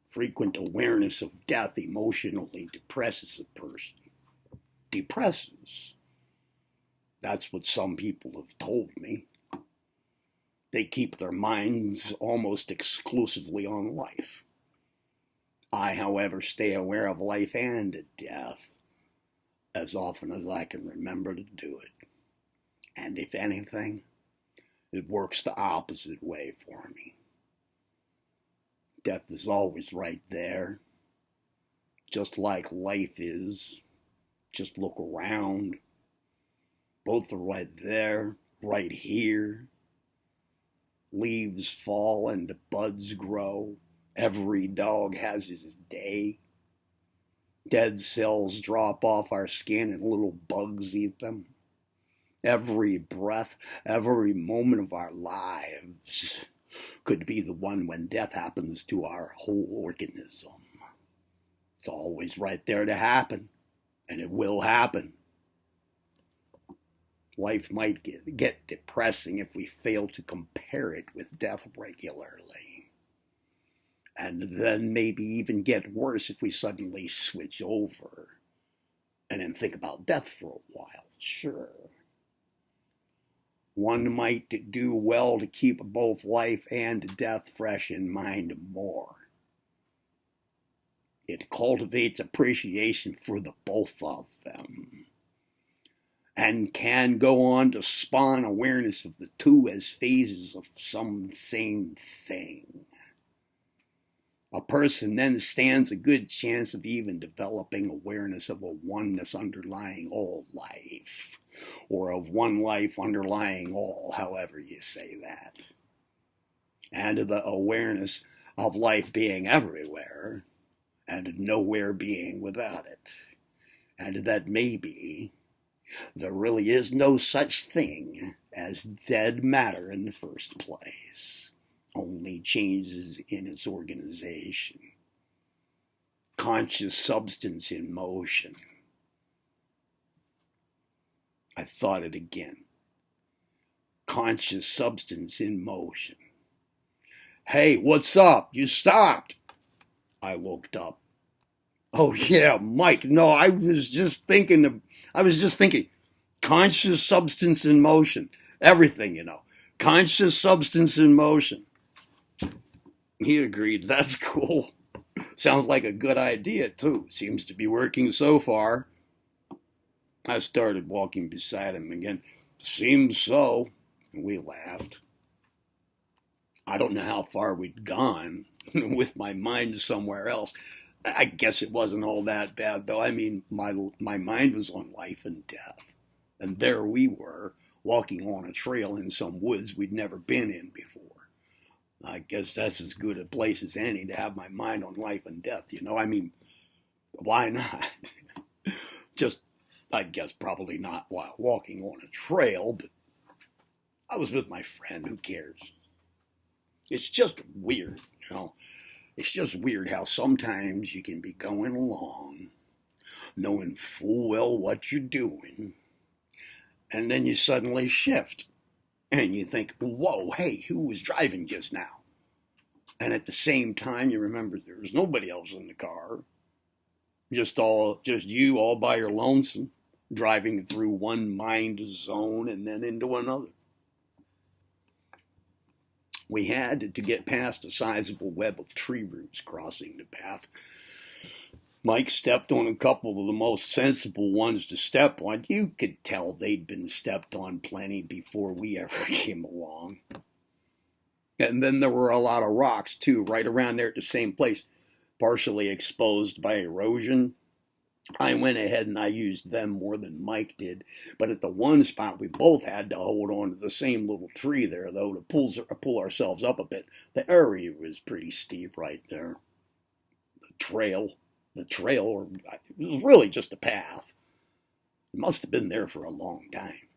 Frequent awareness of death emotionally depresses a person. Depresses. That's what some people have told me. They keep their minds almost exclusively on life. I, however, stay aware of life and death as often as I can remember to do it. And if anything, it works the opposite way for me. Death is always right there, just like life is. Just look around. Both are right there, right here. Leaves fall and buds grow. Every dog has his day. Dead cells drop off our skin and little bugs eat them. Every breath, every moment of our lives could be the one when death happens to our whole organism. It's always right there to happen, and it will happen. Life might get depressing if we fail to compare it with death regularly. And then maybe even get worse if we suddenly switch over and then think about death for a while. Sure. One might do well to keep both life and death fresh in mind more. It cultivates appreciation for the both of them, and can go on to spawn awareness of the two as phases of some same thing. A person then stands a good chance of even developing awareness of a oneness underlying all life, or of one life underlying all, however you say that. And the awareness of life being everywhere, and nowhere being without it. And that maybe there really is no such thing as dead matter in the first place, only changes in its organization. Conscious substance in motion. I thought it again. Conscious substance in motion. Hey, what's up? You stopped. I looked up. Oh yeah, Mike. No, I was just thinking, conscious substance in motion. Everything, conscious substance in motion. He agreed. That's cool. Sounds like a good idea, too. Seems to be working so far. I started walking beside him again. Seems so. We laughed. I don't know how far we'd gone with my mind somewhere else. I guess it wasn't all that bad, though. I mean, my mind was on life and death. And there we were, walking on a trail in some woods we'd never been in before. I guess that's as good a place as any to have my mind on life and death, I mean, why not? Just, I guess probably not while walking on a trail, but I was with my friend. Who cares? It's just weird, It's just weird how sometimes you can be going along, knowing full well what you're doing, and then you suddenly shift, and you think, whoa, hey, who was driving just now? And at the same time, you remember there was nobody else in the car, just you all by your lonesome, driving through one mind zone and then into another. We had to get past a sizable web of tree roots crossing the path. Mike stepped on a couple of the most sensible ones to step on. You could tell they'd been stepped on plenty before we ever came along. And then there were a lot of rocks, too, right around there at the same place, partially exposed by erosion. I went ahead and I used them more than Mike did, but at the one spot we both had to hold on to the same little tree there, though, to pull ourselves up a bit. The area was pretty steep right there. The trail, or it was really just a path. It must have been there for a long time.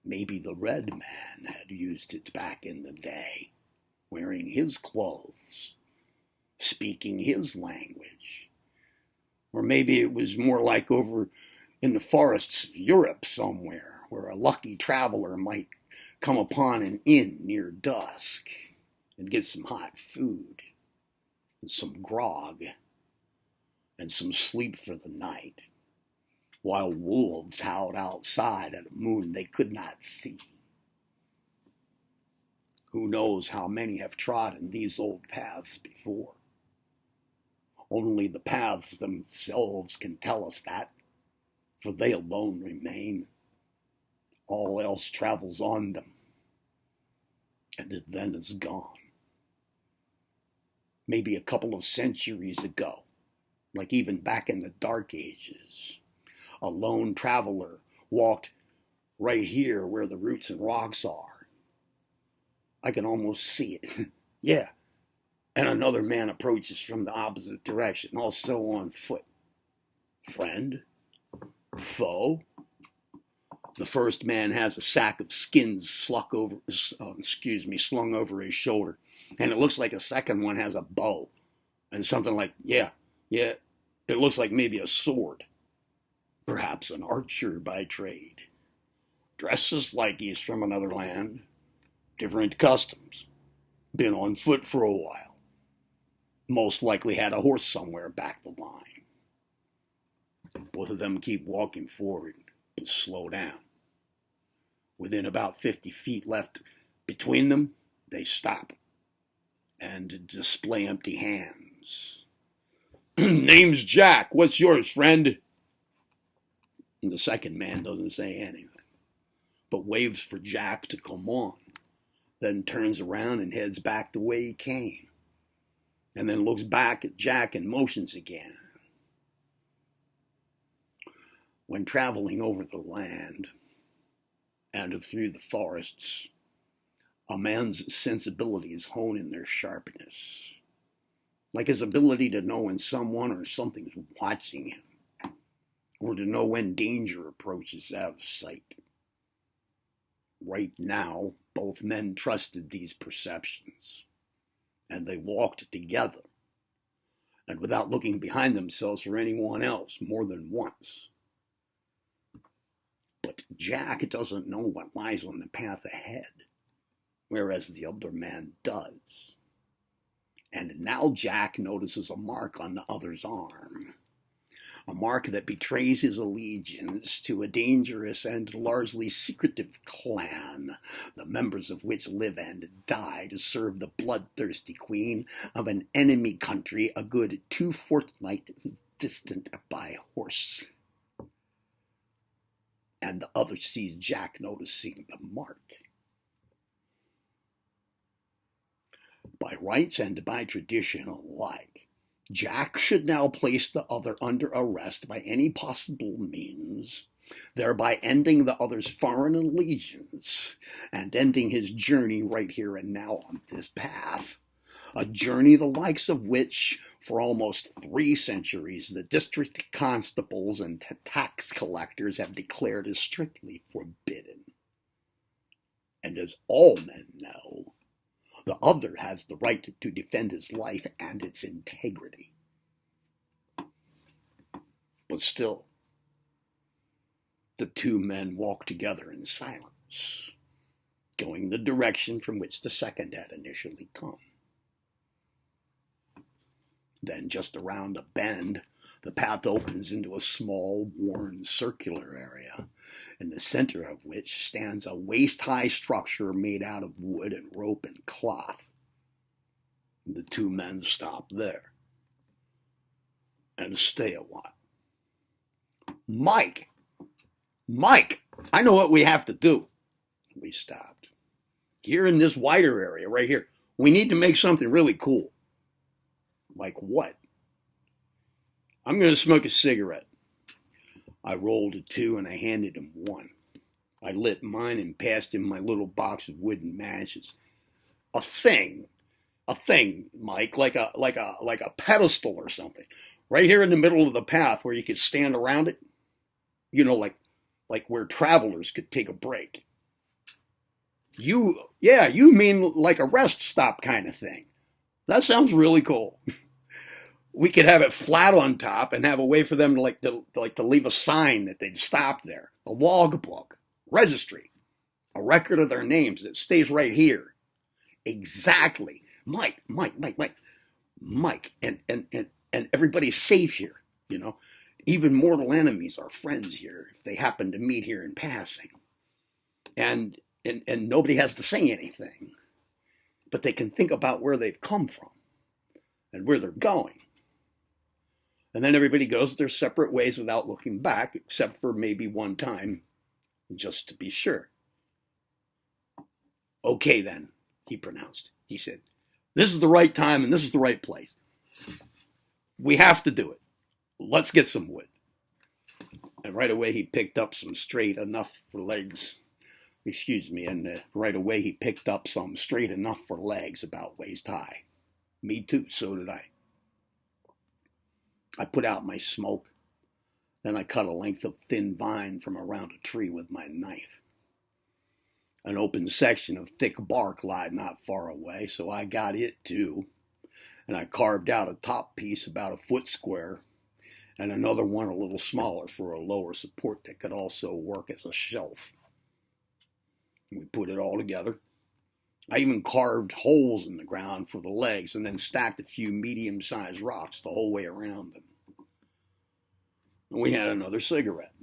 Maybe the Red Man had used it back in the day, wearing his clothes, speaking his language. Or maybe it was more like over in the forests of Europe somewhere, where a lucky traveler might come upon an inn near dusk and get some hot food. and some grog, and some sleep for the night, while wolves howled outside at a moon they could not see. Who knows how many have trodden these old paths before? Only the paths themselves can tell us that, for they alone remain. All else travels on them, and it then is gone. Maybe a couple of centuries ago, like even back in the Dark Ages, a lone traveler walked right here where the roots and rocks are. I can almost see it. Yeah. And another man approaches from the opposite direction, also on foot. Friend? Foe? The first man has a sack of skins slung over his shoulder, and it looks like a second one has a bow and something like, it looks like maybe a sword. Perhaps an archer by trade. Dresses like he's from another land. Different customs. Been on foot for a while. Most likely had a horse somewhere back the line. Both of them keep walking forward, but slow down. Within about 50 feet left between them, they stop and display empty hands. Name's Jack. What's yours, friend? And the second man doesn't say anything, but waves for Jack to come on, then turns around and heads back the way he came, and then looks back at Jack and motions again. When traveling over the land and through the forests, a man's sensibilities hone in their sharpness, like his ability to know when someone or something is watching him, or to know when danger approaches out of sight. Right now, both men trusted these perceptions, and they walked together, and without looking behind themselves or anyone else more than once. But Jack doesn't know what lies on the path ahead, whereas the other man does. And now Jack notices a mark on the other's arm. A mark that betrays his allegiance to a dangerous and largely secretive clan, the members of which live and die to serve the bloodthirsty queen of an enemy country a good 2 fortnights distant by horse. And the other sees Jack noticing the mark. By rights and by tradition alike, Jack should now place the other under arrest by any possible means, thereby ending the other's foreign allegiance and ending his journey right here and now on this path. A journey the likes of which, for almost 3 centuries, the district constables and tax collectors have declared as strictly forbidden. And as all men know, the other has the right to defend his life and its integrity. But still, the 2 men walk together in silence, going the direction from which the second had initially come. Then, just around a bend, the path opens into a small, worn, circular area, in the center of which stands a waist-high structure made out of wood and rope and cloth. The 2 men stop there and stay a while. Mike, I know what we have to do. We stopped. Here in this wider area right here, we need to make something really cool. Like what? I'm going to smoke a cigarette. I rolled 2 and I handed him 1. I lit mine and passed him my little box of wooden matches. A thing, Mike, like a pedestal or something, right here in the middle of the path where you could stand around it. You know, like where travelers could take a break. You mean like a rest stop kind of thing. That sounds really cool. We could have it flat on top and have a way for them to leave a sign that they'd stop there. A logbook, registry, a record of their names that stays right here. Exactly. Mike, everybody's safe here, you know. Even mortal enemies are friends here if they happen to meet here in passing. And nobody has to say anything, but they can think about where they've come from and where they're going. And then everybody goes their separate ways without looking back, except for maybe one time, just to be sure. Okay, then, he pronounced. He said, this is the right time and this is the right place. We have to do it. Let's get some wood. And right away he picked up some straight enough for legs. Right away he picked up some straight enough for legs about waist high. Me too, so did I. I put out my smoke. Then I cut a length of thin vine from around a tree with my knife. An open section of thick bark lied not far away, so I got it too. And I carved out a top piece about a foot square, and another one a little smaller for a lower support that could also work as a shelf. We put it all together. I even carved holes in the ground for the legs and then stacked a few medium-sized rocks the whole way around them. And we had another cigarette.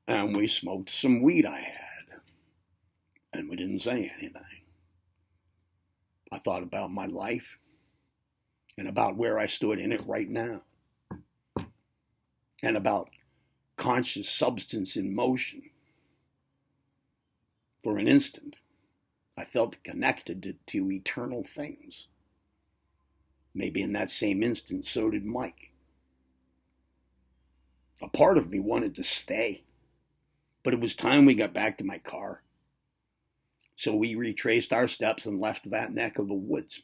And we smoked some weed I had. And we didn't say anything. I thought about my life and about where I stood in it right now. And about conscious substance in motion. For an instant, I felt connected to eternal things. Maybe in that same instant, so did Mike. A part of me wanted to stay, but it was time we got back to my car. So we retraced our steps and left that neck of the woods.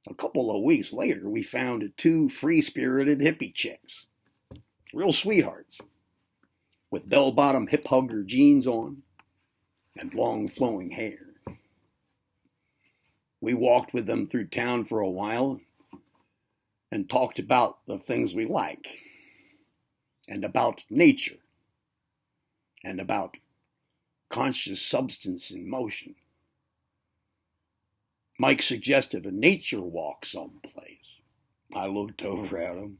A couple of weeks later, we found two free-spirited hippie chicks, real sweethearts, with bell-bottom hip-hugger jeans on and long flowing hair. We walked with them through town for a while and talked about the things we like, and about nature, and about conscious substance in motion. Mike suggested a nature walk someplace. I looked over at him.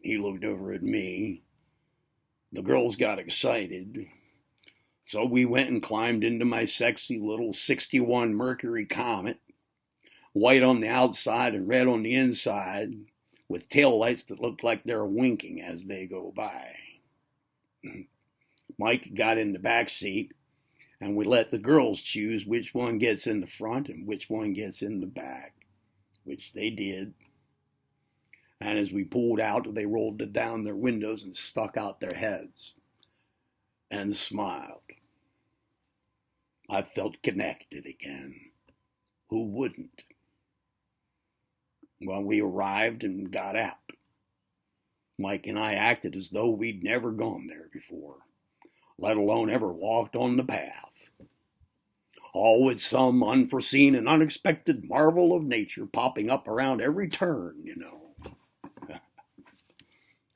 He looked over at me. The girls got excited. So we went and climbed into my sexy little 61 Mercury Comet, white on the outside and red on the inside, with taillights that looked like they're winking as they go by. Mike got in the back seat, and we let the girls choose which one gets in the front and which one gets in the back, which they did. And as we pulled out, they rolled down their windows and stuck out their heads and smiled. I felt connected again. Who wouldn't? Well, we arrived and got out. Mike and I acted as though we'd never gone there before, let alone ever walked on the path. All with some unforeseen and unexpected marvel of nature popping up around every turn, you know.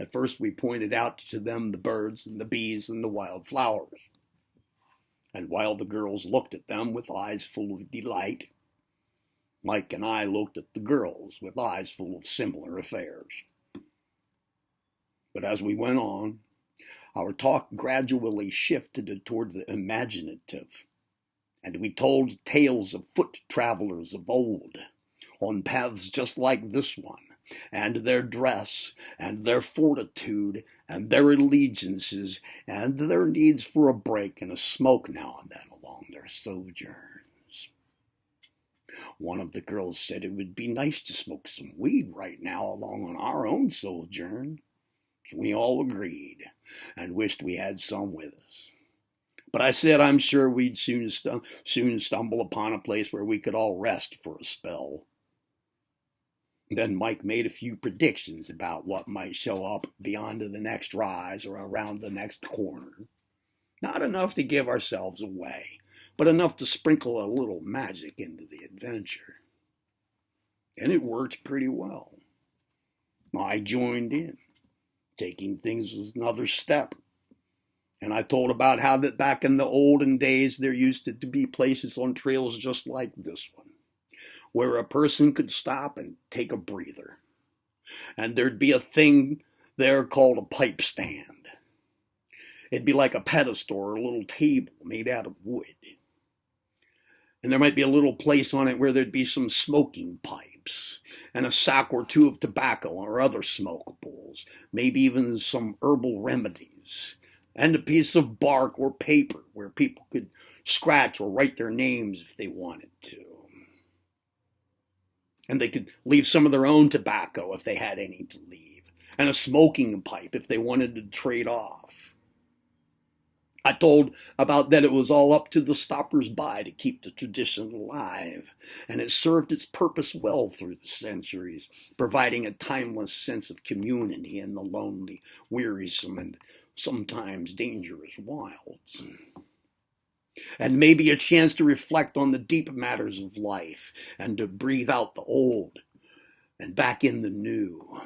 At first we pointed out to them the birds and the bees and the wild flowers. And while the girls looked at them with eyes full of delight, Mike and I looked at the girls with eyes full of similar affairs. But as we went on, our talk gradually shifted toward the imaginative, and we told tales of foot travelers of old, on paths just like this one, and their dress, and their fortitude, and their allegiances, and their needs for a break and a smoke now and then along their sojourns. One of the girls said it would be nice to smoke some weed right now along on our own sojourn. We all agreed, and wished we had some with us. But I said I'm sure we'd soon stumble upon a place where we could all rest for a spell. Then Mike made a few predictions about what might show up beyond the next rise or around the next corner. Not enough to give ourselves away, but enough to sprinkle a little magic into the adventure. And it worked pretty well. I joined in, taking things another step. And I told about how that back in the olden days there used to be places on trails just like this one, where a person could stop and take a breather. And there'd be a thing there called a pipe stand. It'd be like a pedestal or a little table made out of wood. And there might be a little place on it where there'd be some smoking pipes and a sack or two of tobacco or other smokables, maybe even some herbal remedies, and a piece of bark or paper where people could scratch or write their names if they wanted to. And they could leave some of their own tobacco if they had any to leave, and a smoking pipe if they wanted to trade off. I told about that it was all up to the stoppers-by to keep the tradition alive, and it served its purpose well through the centuries, providing a timeless sense of community in the lonely, wearisome, and sometimes dangerous wilds. And maybe a chance to reflect on the deep matters of life and to breathe out the old and back in the new.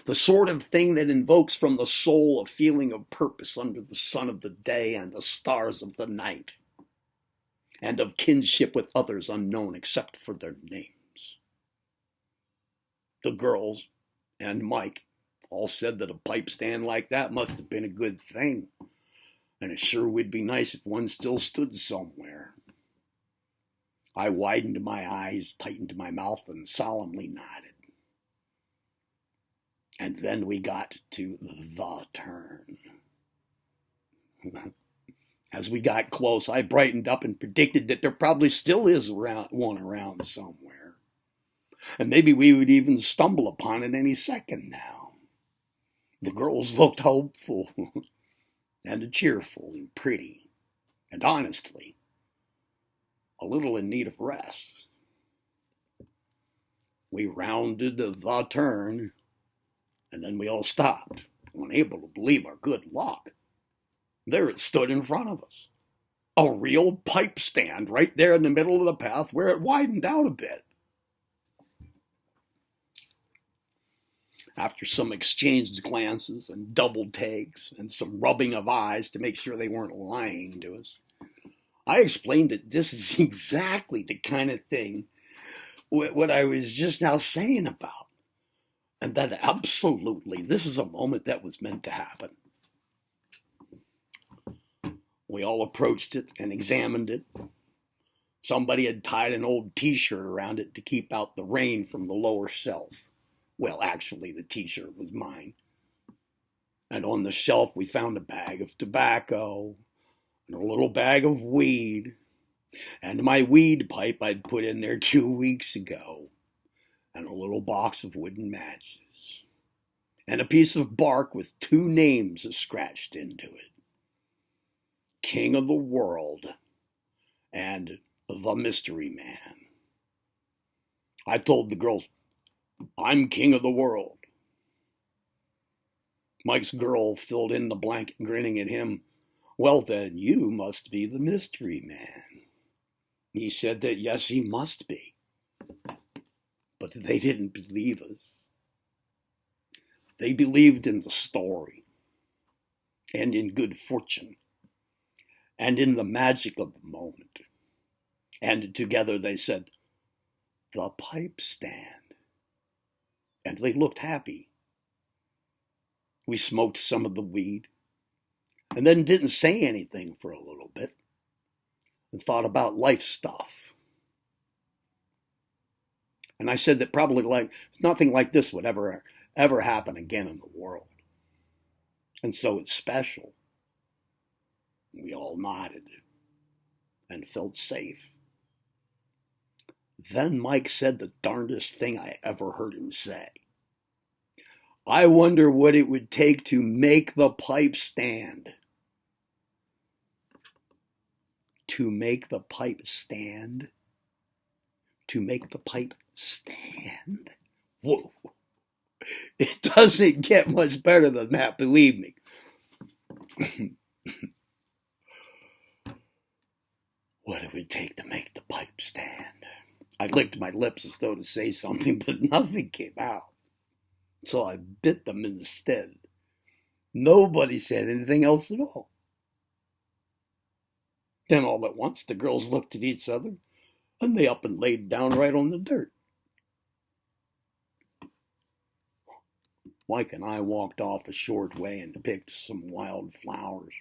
The sort of thing that invokes from the soul a feeling of purpose under the sun of the day and the stars of the night, and of kinship with others unknown except for their names. The girls and Mike all said that a pipe stand like that must have been a good thing, and it sure would be nice if one still stood somewhere. I widened my eyes, tightened my mouth, and solemnly nodded. And then we got to the turn. As we got close, I brightened up and predicted that there probably still is one around somewhere. And maybe we would even stumble upon it any second now. The girls looked hopeful and cheerful and pretty, and honestly, a little in need of rest. We rounded the turn, and then we all stopped, unable to believe our good luck. There it stood in front of us. A real pipe stand right there in the middle of the path where it widened out a bit. After some exchanged glances and double takes and some rubbing of eyes to make sure they weren't lying to us, I explained that this is exactly the kind of thing what I was just now saying about. And that absolutely, this is a moment that was meant to happen. We all approached it and examined it. Somebody had tied an old t-shirt around it to keep out the rain from the lower shelf. Well, actually, the t-shirt was mine. And on the shelf, we found a bag of tobacco and a little bag of weed and my weed pipe I'd put in there 2 weeks ago, and a little box of wooden matches, and a piece of bark with 2 names scratched into it: King of the World and the Mystery Man. I told the girls, I'm King of the World. Mike's girl filled in the blank, grinning at him. Well, then you must be the Mystery Man. He said that yes, he must be. But they didn't believe us. They believed in the story, and in good fortune, and in the magic of the moment. And together they said, the pipe stand. And they looked happy. We smoked some of the weed, and then didn't say anything for a little bit, and thought about life stuff. And I said that probably nothing like this would ever happen again in the world. And so it's special. We all nodded and felt safe. Then Mike said the darndest thing I ever heard him say. I wonder what it would take to make the pipe stand. To make the pipe stand? To make the pipe stand? Whoa. It doesn't get much better than that, believe me. What it would take to make the pipe stand. I licked my lips as though to say something, but nothing came out. So I bit them instead. Nobody said anything else at all. Then all at once the girls looked at each other, And they up and laid down right on the dirt. Mike and I walked off a short way and picked some wild flowers.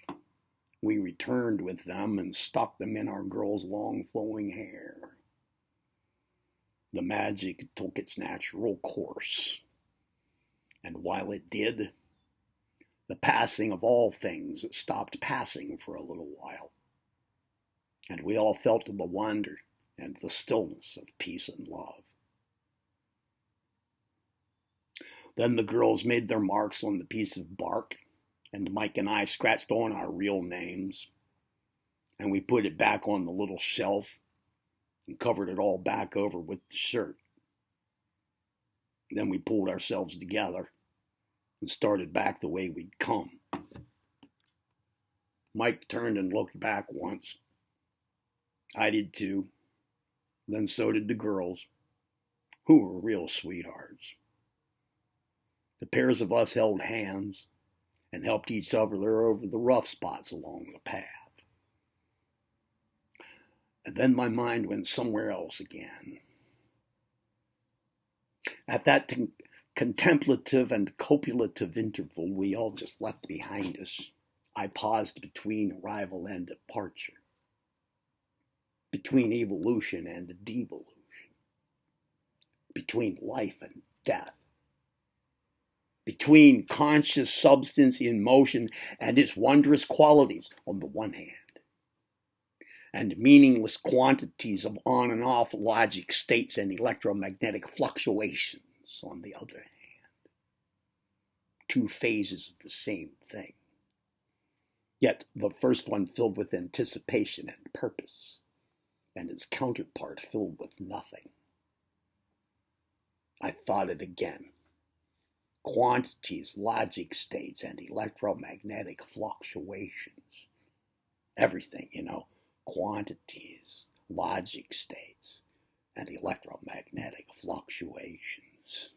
We returned with them and stuck them in our girl's long flowing hair. The magic took its natural course. And while it did, the passing of all things stopped passing for a little while. And we all felt the wonder and the stillness of peace and love. Then the girls made their marks on the piece of bark, and Mike and I scratched on our real names, and we put it back on the little shelf and covered it all back over with the shirt. Then we pulled ourselves together and started back the way we'd come. Mike turned and looked back once. I did too. Then so did the girls, who were real sweethearts. The pairs of us held hands and helped each other over the rough spots along the path. And then my mind went somewhere else again. At that contemplative and copulative interval we all just left behind us, I paused between arrival and departure, between evolution and devolution, between life and death, between conscious substance in motion and its wondrous qualities on the one hand, and meaningless quantities of on and off logic states and electromagnetic fluctuations on the other hand. Two phases of the same thing. Yet the first one filled with anticipation and purpose, and its counterpart filled with nothing. I thought it again. Quantities, logic states, and electromagnetic fluctuations. Everything, quantities, logic states, and electromagnetic fluctuations.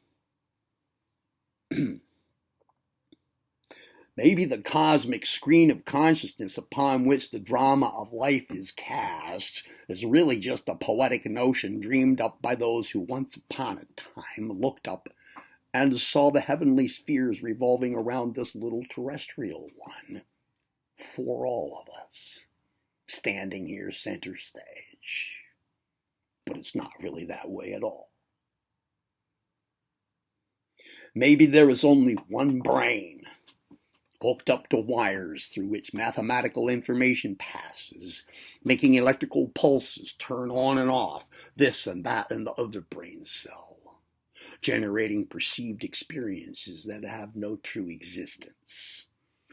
Maybe the cosmic screen of consciousness upon which the drama of life is cast is really just a poetic notion dreamed up by those who once upon a time looked up and saw the heavenly spheres revolving around this little terrestrial one, for all of us, standing here center stage. But it's not really that way at all. Maybe there is only one brain, hooked up to wires through which mathematical information passes, making electrical pulses turn on and off this and that and the other brain cell, generating perceived experiences that have no true existence,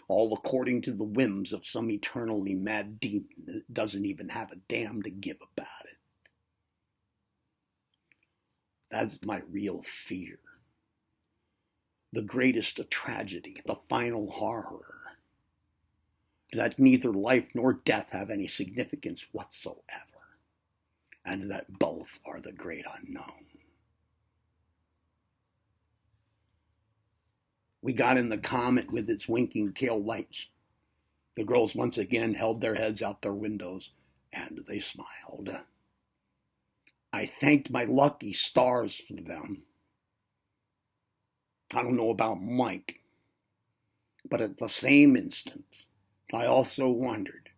all according to the whims of some eternally mad demon that doesn't even have a damn to give about it. That's my real fear. The greatest tragedy, the final horror, that neither life nor death have any significance whatsoever, and that both are the great unknown. We got in the comet with its winking tail lights. The girls once again held their heads out their windows, and they smiled. I thanked my lucky stars for them. I don't know about Mike, but at the same instant, I also wondered,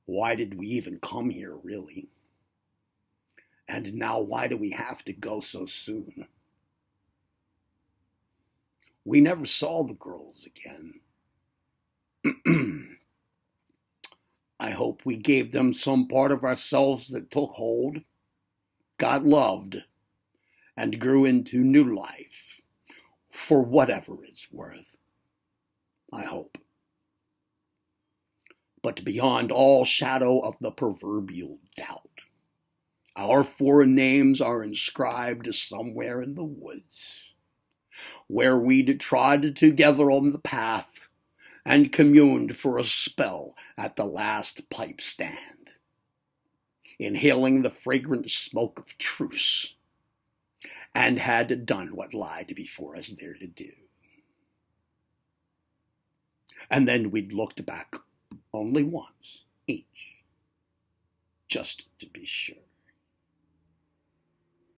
why did we even come here, really? And now why do we have to go so soon? We never saw the girls again. I hope we gave them some part of ourselves that took hold, got loved, and grew into new life, for whatever it's worth. I hope. But beyond all shadow of the proverbial doubt, our four names are inscribed somewhere in the woods, where we'd trod together on the path and communed for a spell at the last pipe stand, inhaling the fragrant smoke of truce, and had done what lied before us there to do. And then we'd looked back only once each, just to be sure.